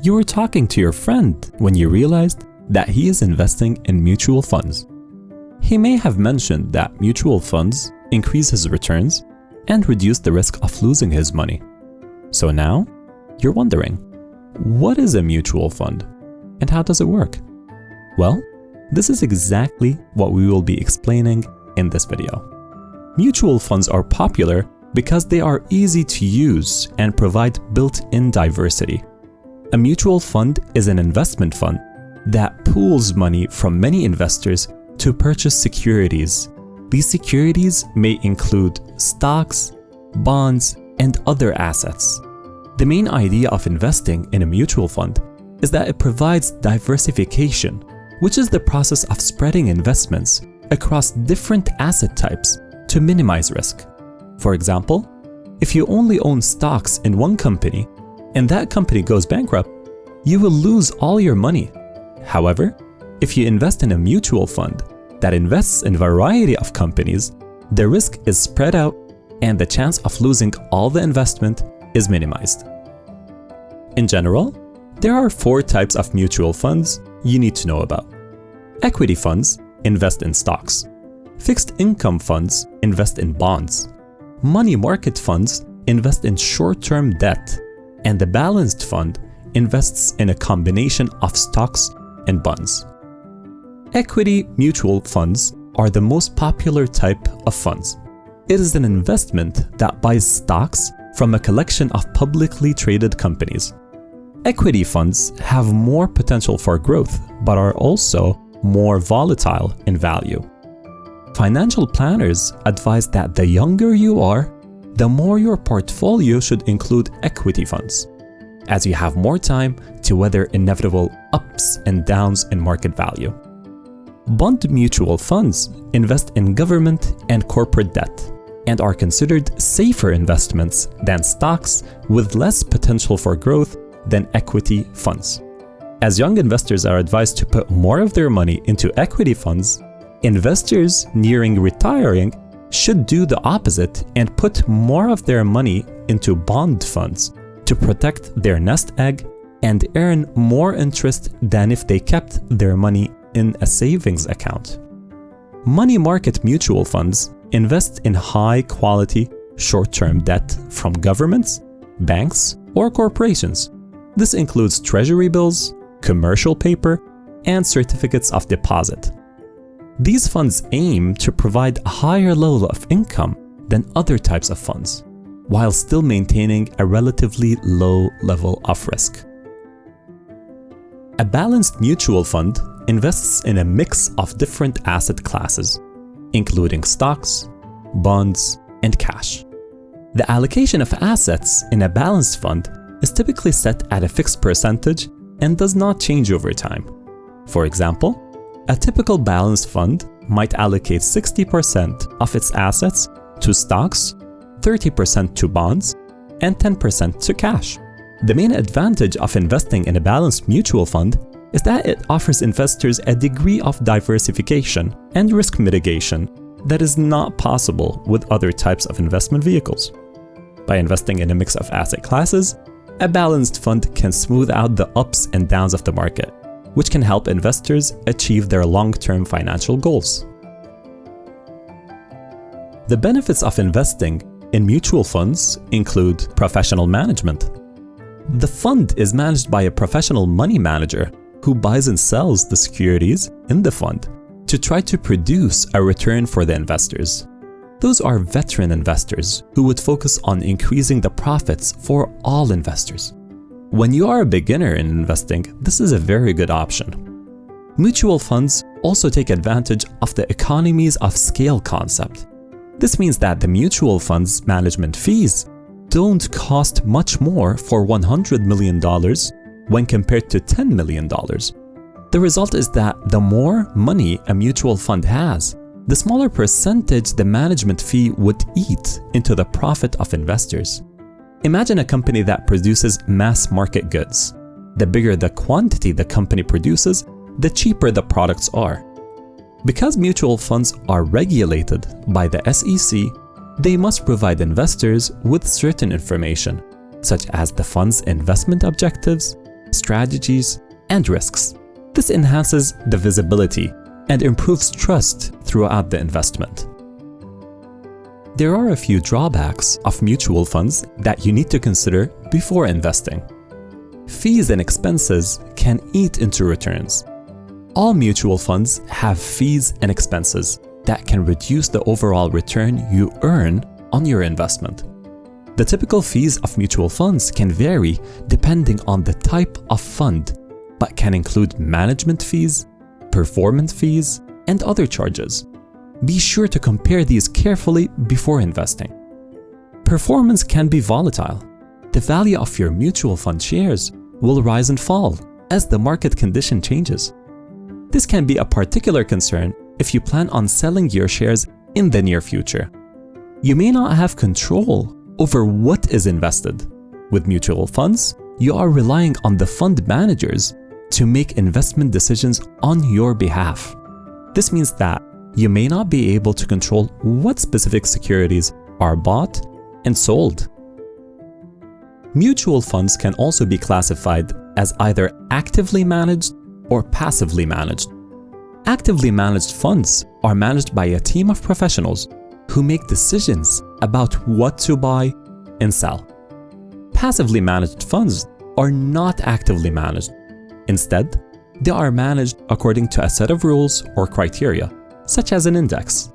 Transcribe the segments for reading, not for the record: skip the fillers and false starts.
You were talking to your friend when you realized that he is investing in mutual funds. He may have mentioned that mutual funds increase his returns and reduce the risk of losing his money. So now, you're wondering, what is a mutual fund and how does it work? Well, this is exactly what we will be explaining in this video. Mutual funds are popular because they are easy to use and provide built-in diversity. A mutual fund is an investment fund that pools money from many investors to purchase securities. These securities may include stocks, bonds, and other assets. The main idea of investing in a mutual fund is that it provides diversification, which is the process of spreading investments across different asset types to minimize risk. For example, if you only own stocks in one company and that company goes bankrupt, you will lose all your money. However, if you invest in a mutual fund that invests in a variety of companies, the risk is spread out and the chance of losing all the investment is minimized. In general, there are 4 types of mutual funds you need to know about. Equity funds invest in stocks. Fixed income funds invest in bonds. Money market funds invest in short-term debt. And the balanced fund invests in a combination of stocks and bonds. Equity mutual funds are the most popular type of funds. It is an investment that buys stocks from a collection of publicly traded companies. Equity funds have more potential for growth, but are also more volatile in value. Financial planners advise that the younger you are, the more your portfolio should include equity funds, as you have more time to weather inevitable ups and downs in market value. Bond mutual funds invest in government and corporate debt and are considered safer investments than stocks with less potential for growth than equity funds. As young investors are advised to put more of their money into equity funds, investors nearing retiring should do the opposite and put more of their money into bond funds to protect their nest egg and earn more interest than if they kept their money in a savings account. Money market mutual funds invest in high-quality, short-term debt from governments, banks, or corporations. This includes treasury bills, commercial paper, and certificates of deposit. These funds aim to provide a higher level of income than other types of funds, while still maintaining a relatively low level of risk. A balanced mutual fund invests in a mix of different asset classes, including stocks, bonds, and cash. The allocation of assets in a balanced fund is typically set at a fixed percentage and does not change over time. For example, a typical balanced fund might allocate 60% of its assets to stocks, 30% to bonds, and 10% to cash. The main advantage of investing in a balanced mutual fund is that it offers investors a degree of diversification and risk mitigation that is not possible with other types of investment vehicles. By investing in a mix of asset classes, a balanced fund can smooth out the ups and downs of the market, which can help investors achieve their long-term financial goals. The benefits of investing in mutual funds include professional management. The fund is managed by a professional money manager who buys and sells the securities in the fund to try to produce a return for the investors. Those are veteran investors who would focus on increasing the profits for all investors. When you are a beginner in investing, this is a very good option. Mutual funds also take advantage of the economies of scale concept. This means that the mutual funds management fees don't cost much more for $100 million when compared to $10 million. The result is that the more money a mutual fund has, the smaller percentage the management fee would eat into the profit of investors. Imagine a company that produces mass market goods. The bigger the quantity the company produces, the cheaper the products are. Because mutual funds are regulated by the SEC, they must provide investors with certain information, such as the fund's investment objectives, strategies, and risks. This enhances the visibility and improves trust throughout the investment. There are a few drawbacks of mutual funds that you need to consider before investing. Fees and expenses can eat into returns. All mutual funds have fees and expenses that can reduce the overall return you earn on your investment. The typical fees of mutual funds can vary depending on the type of fund, but can include management fees, performance fees, and other charges. Be sure to compare these carefully before investing. Performance can be volatile. The value of your mutual fund shares will rise and fall as the market condition changes. This can be a particular concern if you plan on selling your shares in the near future. You may not have control over what is invested. With mutual funds, you are relying on the fund managers to make investment decisions on your behalf. This means that you may not be able to control what specific securities are bought and sold. Mutual funds can also be classified as either actively managed or passively managed. Actively managed funds are managed by a team of professionals who make decisions about what to buy and sell. Passively managed funds are not actively managed. Instead, they are managed according to a set of rules or criteria, such as an index.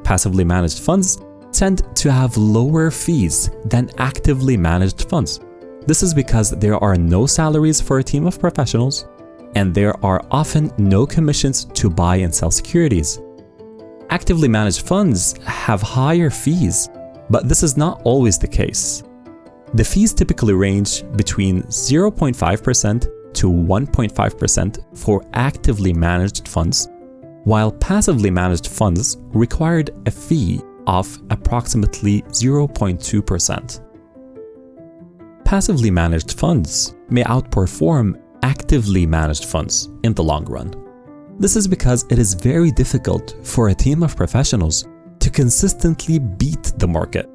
Passively managed funds tend to have lower fees than actively managed funds. This is because there are no salaries for a team of professionals, and there are often no commissions to buy and sell securities. Actively managed funds have higher fees, but this is not always the case. The fees typically range between 0.5% to 1.5% for actively managed funds, while passively managed funds required a fee of approximately 0.2%. Passively managed funds may outperform actively managed funds in the long run. This is because it is very difficult for a team of professionals to consistently beat the market.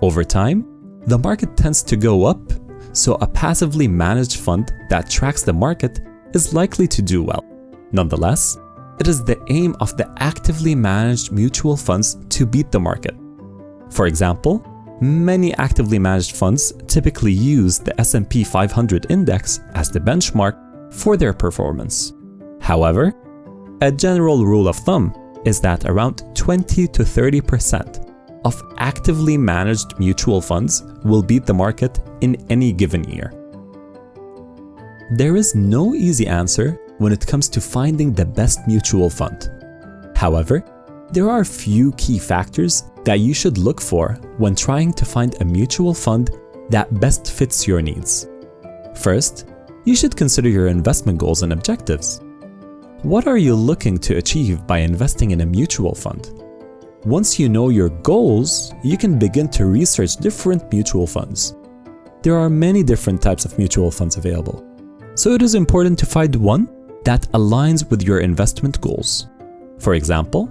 Over time, the market tends to go up, so a passively managed fund that tracks the market is likely to do well. Nonetheless, it is the aim of the actively managed mutual funds to beat the market. For example, many actively managed funds typically use the S&P 500 index as the benchmark for their performance. However, a general rule of thumb is that around 20 to 30% of actively managed mutual funds will beat the market in any given year. There is no easy answer when it comes to finding the best mutual fund. However, there are a few key factors that you should look for when trying to find a mutual fund that best fits your needs. First, you should consider your investment goals and objectives. What are you looking to achieve by investing in a mutual fund? Once you know your goals, you can begin to research different mutual funds. There are many different types of mutual funds available, so it is important to find one that aligns with your investment goals. For example,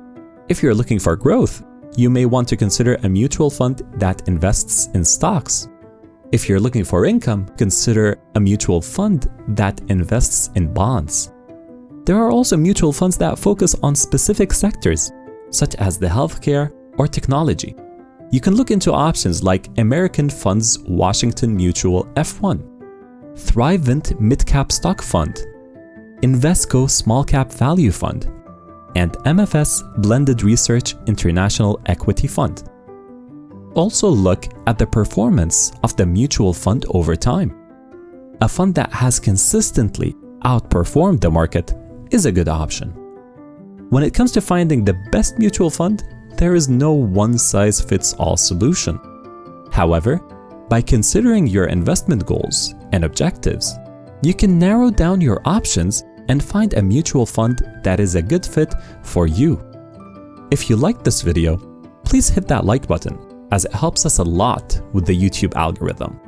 if you're looking for growth, you may want to consider a mutual fund that invests in stocks. If you're looking for income, consider a mutual fund that invests in bonds. There are also mutual funds that focus on specific sectors, such as the healthcare or technology. You can look into options like American Funds Washington Mutual F1, Thrivent Midcap Stock Fund, Invesco Small Cap Value Fund, and MFS Blended Research International Equity Fund. Also look at the performance of the mutual fund over time. A fund that has consistently outperformed the market is a good option. When it comes to finding the best mutual fund, there is no one-size-fits-all solution. However, by considering your investment goals and objectives, you can narrow down your options and find a mutual fund that is a good fit for you. If you liked this video, please hit that like button, as it helps us a lot with the YouTube algorithm.